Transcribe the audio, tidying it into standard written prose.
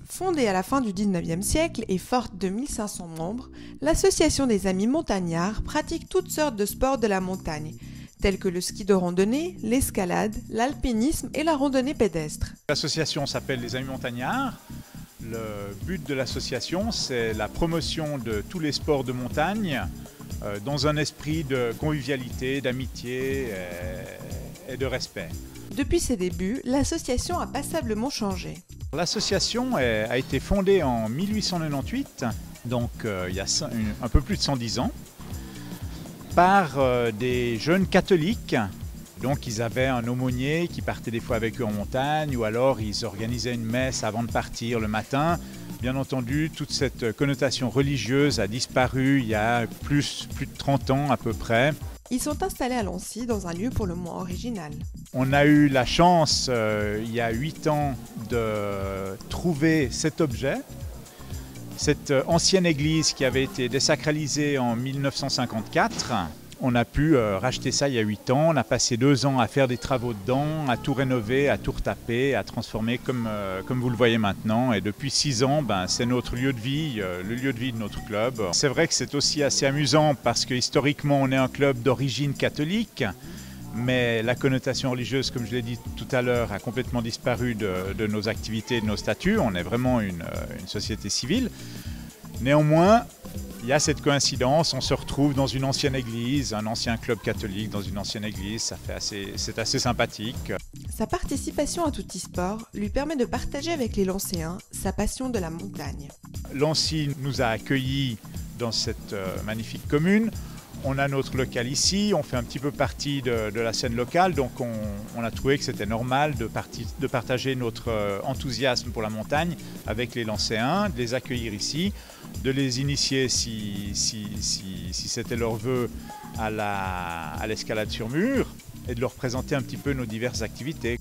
Fondée à la fin du XIXe siècle et forte de 1500 membres, l'Association des Amis Montagnards pratique toutes sortes de sports de la montagne, tels que le ski de randonnée, l'escalade, l'alpinisme et la randonnée pédestre. L'association s'appelle les Amis Montagnards. Le but de l'association, c'est la promotion de tous les sports de montagne dans un esprit de convivialité, d'amitié et de respect. Depuis ses débuts, l'association a passablement changé. L'association a été fondée en 1898, donc il y a un peu plus de 110 ans, par des jeunes catholiques. Donc ils avaient un aumônier qui partait des fois avec eux en montagne, ou alors ils organisaient une messe avant de partir le matin. Bien entendu, toute cette connotation religieuse a disparu il y a plus de 30 ans à peu près. Ils sont installés à Lancy dans un lieu pour le moins original. On a eu la chance, il y a 8 ans, de trouver cet objet. Cette ancienne église qui avait été désacralisée en 1954. On a pu racheter ça il y a 8 ans. On a passé 2 ans à faire des travaux dedans, à tout rénover, à tout retaper, à transformer comme vous le voyez maintenant. Et depuis 6 ans, c'est notre lieu de vie, le lieu de vie de notre club. C'est vrai que c'est aussi assez amusant parce que historiquement, on est un club d'origine catholique. Mais la connotation religieuse, comme je l'ai dit tout à l'heure, a complètement disparu de nos activités, de nos statuts. On est vraiment une société civile. Néanmoins, il y a cette coïncidence, on se retrouve dans une ancienne église, un ancien club catholique dans une ancienne église, c'est assez sympathique. Sa participation à Toutisport lui permet de partager avec les Lancéens sa passion de la montagne. Lancy nous a accueillis dans cette magnifique commune. On a notre local ici, on fait un petit peu partie de la scène locale, donc on a trouvé que c'était normal de partager notre enthousiasme pour la montagne avec les Lancéens, de les accueillir ici, de les initier si c'était leur vœu à l'escalade sur mur et de leur présenter un petit peu nos diverses activités.